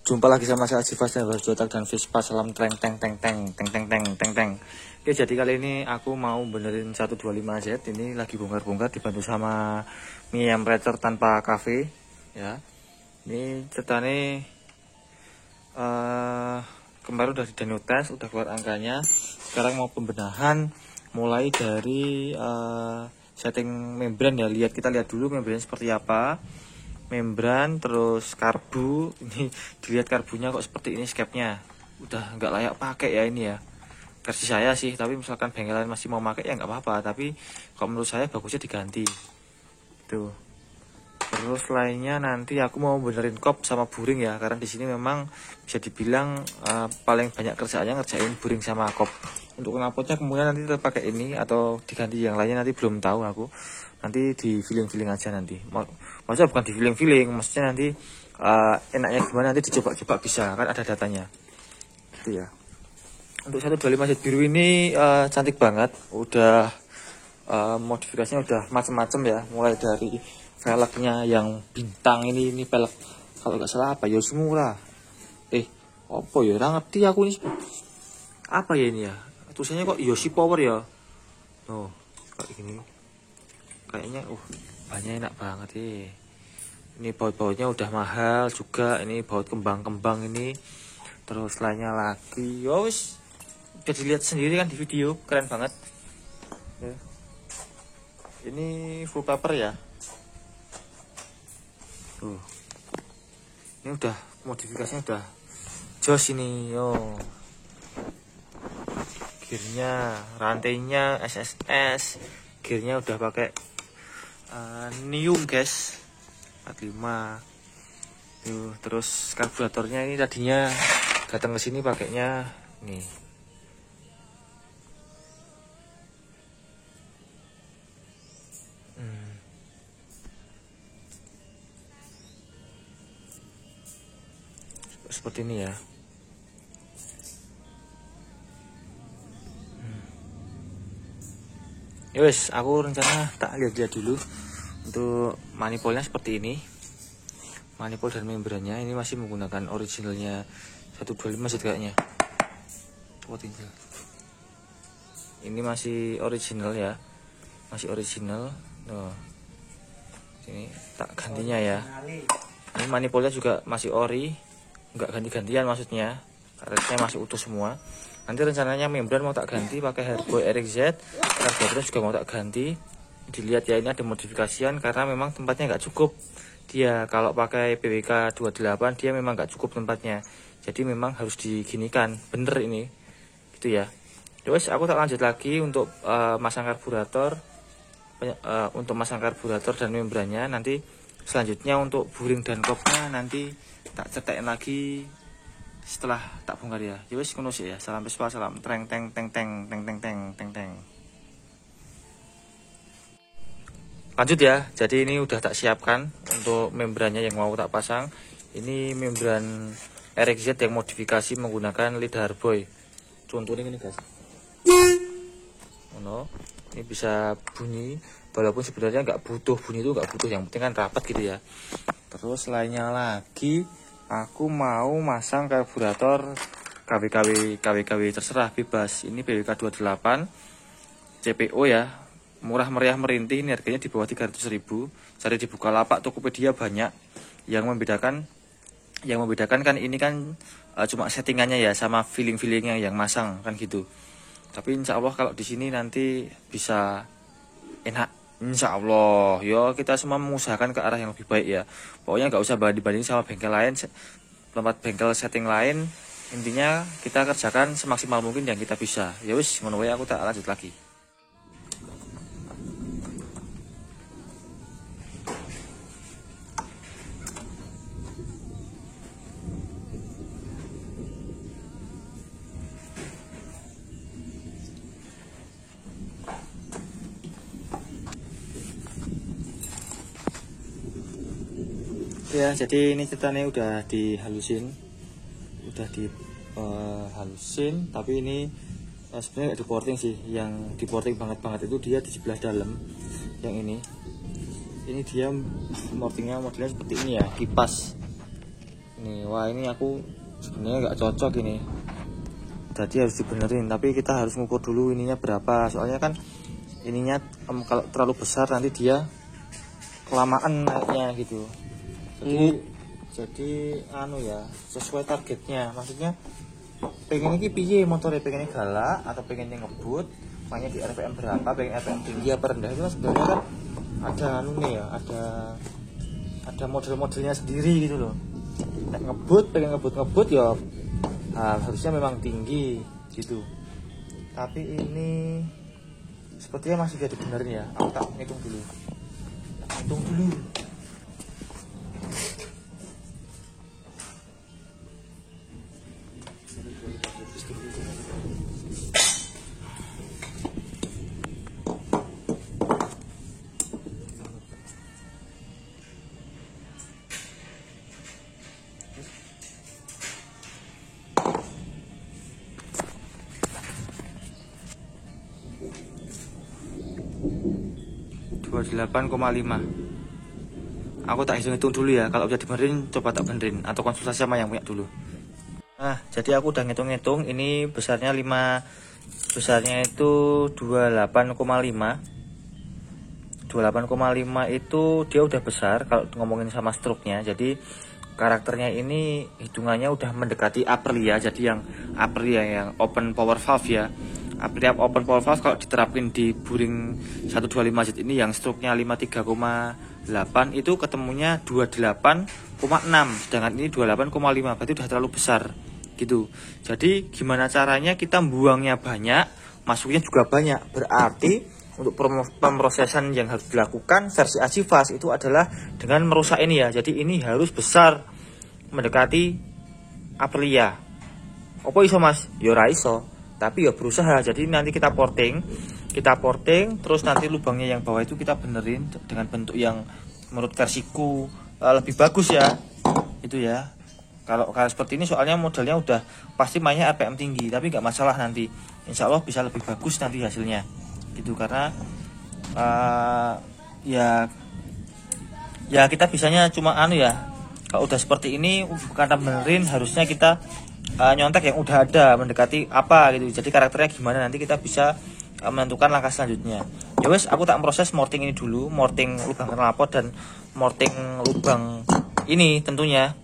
Jumpa lagi sama saya Ajifas dan Jotak dan Vespa. Salam teng teng teng teng teng teng teng teng teng. Oke, jadi kali ini aku mau benerin 125Z. Ini lagi bongkar-bongkar dibantu sama Miem Racer tanpa kafe. Ya, ini ceritanya kemarin udah di demo tes, udah keluar angkanya. Sekarang mau pembenahan, mulai dari setting membran ya. Kita lihat dulu membran seperti apa. Membran, terus karbu. Ini dilihat karbunya kok seperti ini, skepnya udah nggak layak pakai ya ini ya, versi saya sih. Tapi misalkan bengkelan masih mau pakai ya nggak apa-apa, tapi kalau menurut saya bagusnya diganti tuh. Terus lainnya nanti aku mau benerin kop sama buring ya, karena di sini memang bisa dibilang paling banyak kerjaannya ngerjain buring sama kop. Untuk knalpotnya kemudian nanti tetap pakai ini atau diganti yang lainnya, nanti belum tahu aku. Nanti di feeling aja nanti. Maksudnya bukan di feeling, maksudnya nanti enaknya gimana nanti dicoba-coba, bisa kan ada datanya. Gitu ya. Untuk 125Z biru ini cantik banget. Udah modifikasinya udah macem-macem ya, mulai dari velgnya yang bintang ini velg kalau nggak salah apa Yoshimura. Apa ya? Nggak ngerti aku ini. Apa ya ini ya? Tulisannya kok Yoshi Power ya. Oh, kayak gini. Kayaknya banyak enak banget ya. Ini baut-bautnya udah mahal juga. Ini baut kembang-kembang ini. Terus lainnya lagi. Yos, udah dilihat sendiri kan di video, keren banget. Ya. Ini full paper ya. Tuh. Ini udah modifikasinya udah jos ini yo. Gearnya, rantainya SSS, gearnya udah pakai new guys 45. Tuh, terus karburatornya ini tadinya datang ke sini pakainya nih. Seperti ini ya. Ya wes, aku rencana tak lihat dulu untuk manifolnya seperti ini. Manifold dan membrannya ini masih menggunakan originalnya 125Z kayaknya. Ini masih original ya, masih original. Tuh, ini tak gantinya ya. Ini manifoldnya juga masih ori, nggak ganti-gantian maksudnya. Karetnya masih utuh semua. Nanti rencananya membran mau tak ganti pakai Hairboy RXZ, karburator juga mau tak ganti. Dilihat ya, ini ada modifikasian karena memang tempatnya nggak cukup. Dia kalau pakai PWK 28 dia memang nggak cukup tempatnya. Jadi memang harus diginikan, bener ini, gitu ya. Terus aku tak lanjut lagi untuk masang karburator, untuk masang karburator dan membrannya. Nanti selanjutnya untuk buring dan kopnya nanti tak cetekin lagi setelah tak bongkar ya. Wes ngono sih ya. Salam Vespa, salam teng teng teng teng teng teng teng teng teng. Lanjut ya. Jadi ini udah tak siapkan untuk membrannya yang mau tak pasang. Ini membran RXZ yang modifikasi menggunakan lid Hairboy. Contohnya ini guys. Ini bisa bunyi, walaupun sebenarnya nggak butuh bunyi, itu nggak butuh, yang penting kan rapat gitu ya. Terus lainnya lagi, aku mau masang karburator KW terserah, bebas. Ini PWK 28 CPO ya, murah meriah merintih. Ini harganya di bawah 300.000. Cari di Bukalapak, Tokopedia banyak. Yang membedakan kan ini kan cuma settingannya ya, sama feelingnya yang masang kan gitu. Tapi insya Allah kalau di sini nanti bisa enak, insya Allah. Yo, kita semua mengusahakan ke arah yang lebih baik ya. Pokoknya nggak usah banding sama bengkel lain, tempat bengkel setting lain. Intinya kita kerjakan semaksimal mungkin yang kita bisa. Ya wis, ngono wae, aku tak lanjut lagi. Ya, jadi ini ceritanya udah dihalusin, tapi ini sebenarnya nggak diporting sih. Yang diporting banget itu dia di sebelah dalam. Yang ini dia modelnya seperti ini ya, kipas. Ini, wah ini aku sebenarnya nggak cocok ini. Jadi harus dibenerin, tapi kita harus ngukur dulu ininya berapa. Soalnya kan ininya kalau terlalu besar nanti dia kelamaan naiknya gitu. Jadi anu ya, sesuai targetnya. Maksudnya pengen ini piye motornya, pengen ini galak atau pengennya ngebut, makanya di RPM berapa, pengen RPM tinggi apa rendah, itu kan sebenarnya kan ada anu nih ya, ada model-modelnya sendiri gitu loh. Nek ngebut, pengen ngebut ya harusnya memang tinggi gitu. Tapi ini sepertinya masih jadi benerin ya. Aku tak hitung dulu. Hitung dulu. Dua 28,5. Aku tak hitung dulu ya. Kalau udah dibenerin coba tak benerin atau konsultasi sama yang punya dulu. Nah, jadi aku udah ngitung-ngitung. Ini besarnya 5, besarnya itu 28,5. 28,5 itu dia udah besar kalau ngomongin sama struknya. Jadi karakternya ini hitungannya udah mendekati Aprilia. Jadi yang Aprilia yang open power valve ya. Aprilia open power valve kalau diterapin di Buring 125Z ini yang struknya 53,8 itu ketemunya 28,6, sedangkan ini 28,5, berarti udah terlalu besar gitu. Jadi gimana caranya kita buangnya banyak, masuknya juga banyak. Berarti untuk pemrosesan yang harus dilakukan versi Acifast itu adalah dengan merusak ini ya. Jadi ini harus besar mendekati Aprilia. Apa iso Mas? Ya ora iso, tapi ya berusaha. Jadi nanti kita porting terus nanti lubangnya yang bawah itu kita benerin dengan bentuk yang menurut versiku lebih bagus ya. Itu ya. Kalau seperti ini soalnya modelnya udah pasti mainnya RPM tinggi, tapi nggak masalah nanti. Insya Allah bisa lebih bagus nanti hasilnya. Gitu karena ya kita bisanya cuma anu ya. Kalau udah seperti ini karena benerin harusnya kita nyontek yang udah ada mendekati apa gitu. Jadi karakternya gimana nanti kita bisa menentukan langkah selanjutnya. Ya wes, aku tak proses morting ini dulu, morting lubang knalpot dan morting lubang ini tentunya.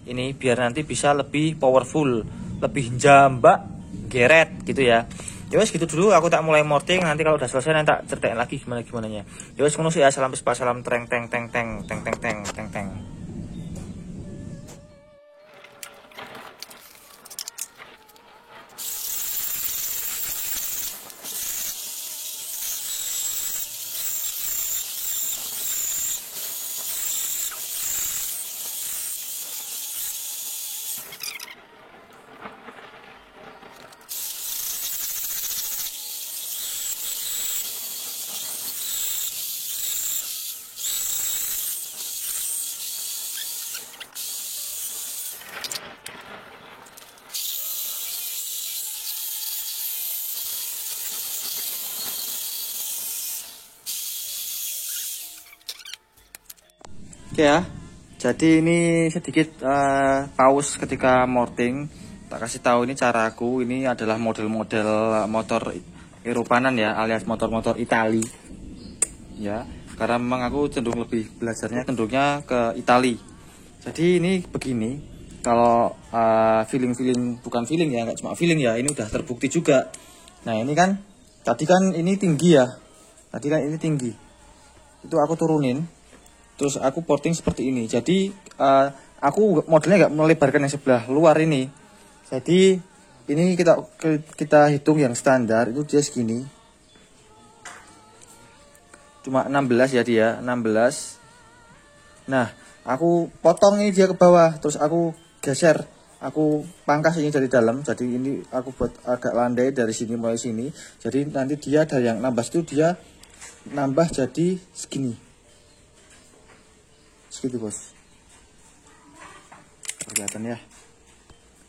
Ini biar nanti bisa lebih powerful, lebih jambak, geret gitu ya. Ya wes gitu dulu, aku tak mulai morting. Nanti kalau udah selesai nanti tak ceritain lagi gimana nya. Ya wes ngono sih ya, salam pespa, salam teng teng teng teng teng teng teng teng teng. Oke ya, jadi ini sedikit pause ketika morting. Tak kasih tahu ini caraku. Ini adalah model-model motor Eropanan ya, alias motor-motor Itali. Ya, karena memang aku cenderung lebih belajarnya cenderungnya ke Itali. Jadi ini begini, kalau feeling bukan feeling ya, nggak cuma feeling ya, ini udah terbukti juga. Nah ini kan, tadi kan ini tinggi ya, tadi kan ini tinggi. Itu aku turunin. Terus aku porting seperti ini. Jadi aku modelnya nggak melebarkan yang sebelah luar ini. Jadi ini kita hitung yang standar itu dia segini. Cuma 16 ya dia, 16. Nah, aku potong ini dia ke bawah, terus aku geser, aku pangkas ini dari dalam. Jadi ini aku buat agak landai dari sini, mulai sini. Jadi nanti dia dari yang 16 itu dia nambah jadi segini. Segitu bos, kelihatan ya,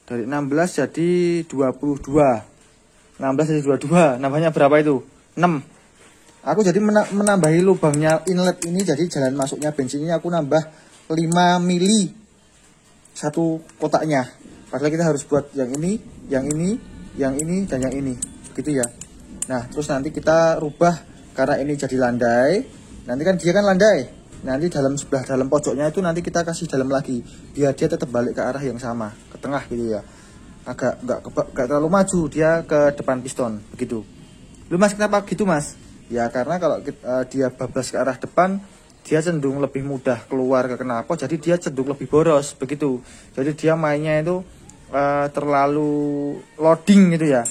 dari 16 jadi 22, 16 jadi 22, nambahnya berapa itu? 6. Aku jadi menambahi lubangnya inlet ini, jadi jalan masuknya bensin ini aku nambah 5 mili. satu kotaknya. Padahal kita harus buat yang ini, yang ini, yang ini, dan yang ini, gitu ya. Nah, terus nanti kita rubah karena ini jadi landai. Nanti kan dia kan landai. Nanti sebelah dalam pojoknya itu nanti kita kasih dalam lagi, biar dia tetap balik ke arah yang sama, ke tengah gitu ya. Agak nggak terlalu maju, dia ke depan piston, begitu. Lu Mas, kenapa gitu Mas? Ya karena kalau dia bablas ke arah depan, dia cenderung lebih mudah keluar ke knalpot, jadi dia cenderung lebih boros, begitu. Jadi dia mainnya itu terlalu loading gitu ya.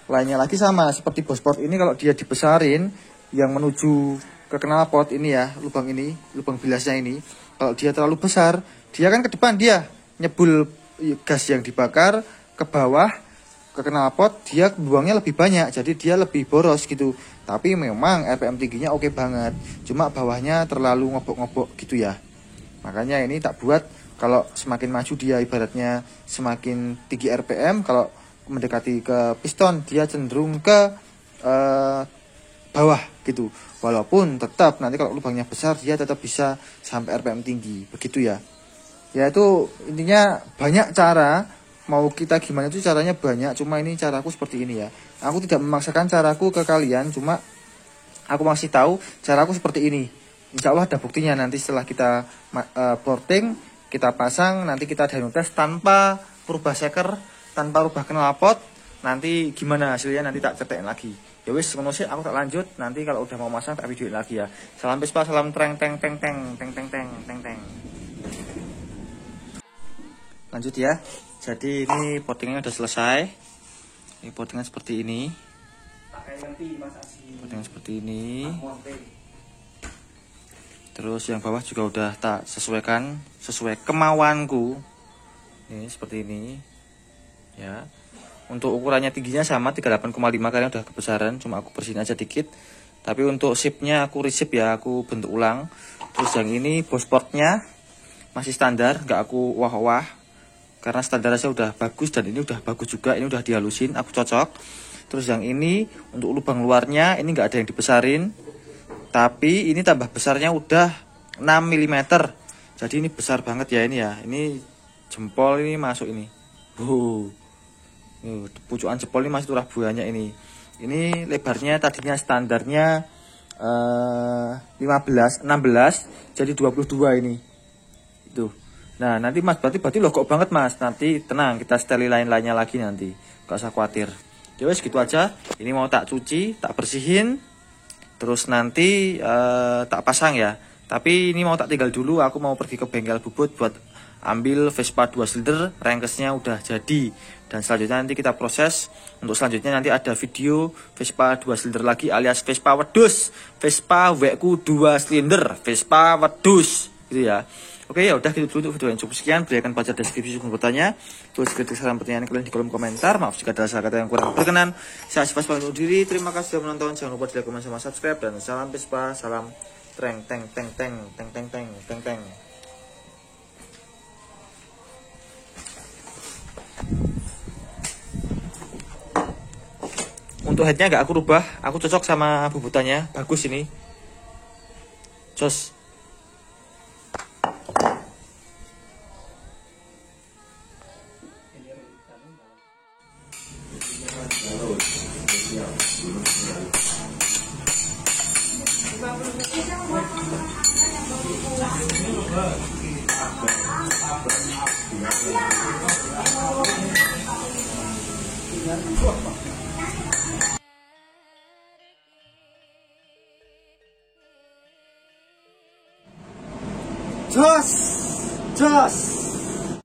Lainnya lagi sama seperti Bosport ini, kalau dia dibesarin yang menuju ke knalpot ini ya, lubang ini, lubang bilasnya ini, kalau dia terlalu besar, dia kan ke depan, dia nyebul gas yang dibakar ke bawah ke knalpot, dia buangnya lebih banyak, jadi dia lebih boros gitu. Tapi memang RPM tingginya oke banget, cuma bawahnya terlalu ngobok-ngobok gitu ya. Makanya ini tak buat, kalau semakin maju dia ibaratnya semakin tinggi RPM, kalau mendekati ke piston dia cenderung ke bawah gitu. Walaupun tetap nanti kalau lubangnya besar dia tetap bisa sampai RPM tinggi, begitu ya. Ya itu intinya banyak cara, mau kita gimana itu caranya banyak, cuma ini caraku seperti ini ya. Aku tidak memaksakan caraku ke kalian, cuma aku masih tahu caraku seperti ini. Insya Allah ada buktinya nanti setelah kita porting, kita pasang, nanti kita dyno test tanpa rubah seker, tanpa rubah knalpot. Nanti gimana hasilnya nanti tak cetekin lagi. Ya wis ngono sih, aku tak lanjut. Nanti kalau udah mau masang tak videoin lagi ya. Salam Vespa, salam treng teng teng teng teng teng teng teng teng. Lanjut ya. Jadi ini pottingnya udah selesai. Ini pottingnya seperti ini. Pottingnya seperti ini. Terus yang bawah juga udah tak sesuaikan sesuai kemauanku. Ini seperti ini. Ya. Untuk ukurannya tingginya sama 38,5 karena udah kebesaran, cuma aku bersihin aja dikit. Tapi untuk shape-nya aku reshape ya, aku bentuk ulang. Terus yang ini Bosportnya masih standar, nggak aku wah-wah. Karena standarnya udah bagus dan ini udah bagus juga, ini udah dihalusin, aku cocok. Terus yang ini untuk lubang luarnya ini nggak ada yang dibesarin. Tapi ini tambah besarnya udah 6 mm. Jadi ini besar banget ya ini ya. Ini jempol ini masuk ini. Pucukan jempol ini masih turah buahnya ini. Ini lebarnya tadinya standarnya 16, jadi 22 ini. Itu. Nah, nanti Mas berarti loh kok banget Mas. Nanti tenang, kita setel lain-lainnya lagi nanti. Gak usah khawatir. Ya wes gitu aja. Ini mau tak cuci, tak bersihin. Terus nanti tak pasang ya. Tapi ini mau tak tinggal dulu, aku mau pergi ke bengkel bubut buat ambil Vespa 2 silinder, rengkesnya udah jadi. Dan selanjutnya nanti kita proses. Untuk selanjutnya nanti ada video Vespa 2 silinder lagi alias Vespa wedus, Vespa WQ 2 silinder, Vespa wedus gitu ya. Oke ya udah gitu dulu untuk video yang cukup sekian. Berikan baca deskripsi sebelum bertanya. Tulis kritik saran pertanyaan kalian di kolom komentar. Maaf jika ada salah kata yang kurang berkenan. Saya Vespa undur diri. Terima kasih sudah menonton. Jangan lupa di like, komen, sama subscribe. Dan salam Vespa, salam treng teng teng teng teng teng teng teng teng. Untuk headnya gak aku rubah, aku cocok sama bubutannya, bagus ini. Jos. Jos.